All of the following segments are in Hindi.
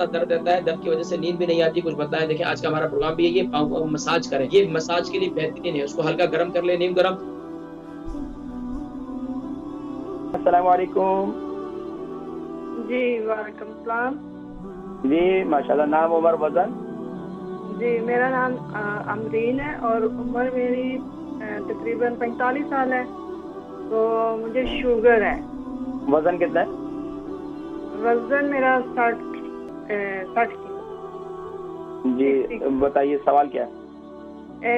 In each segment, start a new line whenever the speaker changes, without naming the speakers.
ज़्यादा दर्द रहता है, दर्द की वजह से नींद भी नहीं आती, कुछ बताएँ। देखिए आज का हमारा प्रोग्राम भी यही है, पाँव को मसाज करें। ये मसाज के लिए बेहतरीन है, उसको हल्का गरम कर लें, नीम गरम।
अस्सलाम वालेकुम।
जी वालेकुम सलाम।
जी माशाल्लाह। नाम, उम्र, वजन?
जी मेरा नाम अमरीन है और उम्र मेरी तकरीबन 45 साल है। तो मुझे शुगर है।
वजन कितना है?
वजन मेरा 60 किलो।
जी बताइए, सवाल क्या है?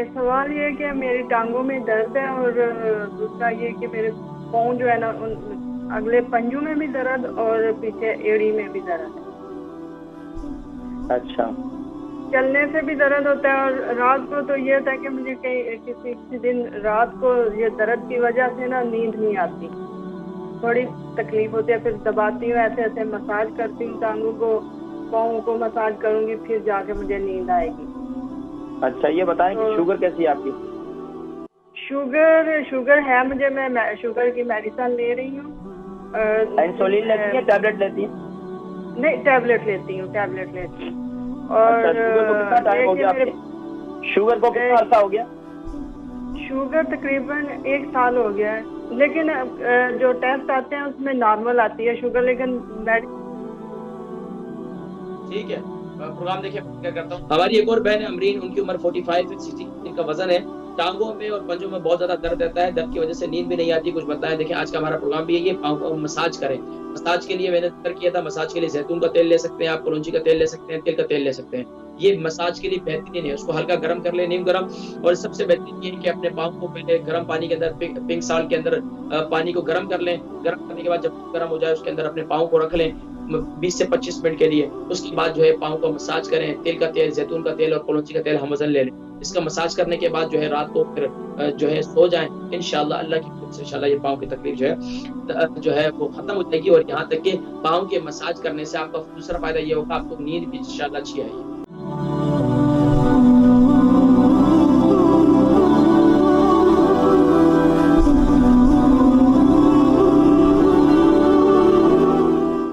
सवाल ये है कि मेरी टांगों में दर्द है और दूसरा ये कि मेरे पाँव जो है ना, अगले पंजों में भी दर्द और पीछे एड़ी में भी दर्द है।
अच्छा।
चलने से भी दर्द होता है और रात को तो ये होता है कि मुझे किसी दिन रात को ये दर्द की वजह से ना नींद नहीं आती, थोड़ी तकलीफ होती है। फिर दबाती हूँ, ऐसे ऐसे मसाज करती हूँ टांगों को, पाँव को मसाज करूँगी, फिर जाके मुझे नींद आएगी।
अच्छा ये बताएं कि शुगर कैसी है आपकी?
शुगर है मुझे, मैं शुगर की मेडिसिन ले रही हूँ।
इंसुलिन लेती है, टैबलेट लेती है?
नहीं, टैबलेट लेती हूँ। और
अच्छा, शुगर को कितना टाइम हो गया आपके? शुगर को कितना अर्सा हो गया?
शुगर तकरीबन 1 साल हो गया है, लेकिन जो टेस्ट आते हैं उसमें नॉर्मल आती है शुगर, लेकिन
ठीक है, प्रोग्राम देखिए क्या करता हूँ। हमारी एक और बहन है अमरीन, उनकी उम्र 45 है, 60 इनका वजन है। टांगों में और पंजों में बहुत ज्यादा दर्द रहता है, दर्द की वजह से नींद भी नहीं आती, कुछ बताएं। देखिए आज का हमारा प्रोग्राम भी यही है, पाँव को मसाज करें। मसाज के लिए मैंने जिक्र किया था, मसाज के लिए जैतून का तेल ले सकते हैं आप, कलौंजी का तेल ले सकते हैं, तिल का तेल ले सकते हैं। ये मसाज के लिए बेहतरीन है, उसको हल्का गर्म कर ले, नीम गरम। और सबसे बेहतरीन ये है कि अपने पाँव को पहले गर्म पानी के अंदर, पिंक साल्ट के अंदर पानी को गर्म कर लें। गर्म करने के बाद जब गर्म हो जाए उसके अंदर अपने पाँव को रख लें 20 से 25 मिनट के लिए। उसके बाद जो है पाँव का मसाज करें, तिल का तेल, जैतून का तेल और कलौंजी का तेल हम वजन ले लें। इसका मसाज करने के बाद जो है रात को फिर जो है सो जाएं, इंशाल्लाह अल्लाह की मदद से इंशाल्लाह ये पाँव की तकलीफ जो है वो खत्म हो जाएगी। और यहाँ तक कि पाँव के मसाज करने से आपका दूसरा फायदा ये होगा, आपको नींद भी इंशाल्लाह अच्छी आएगी।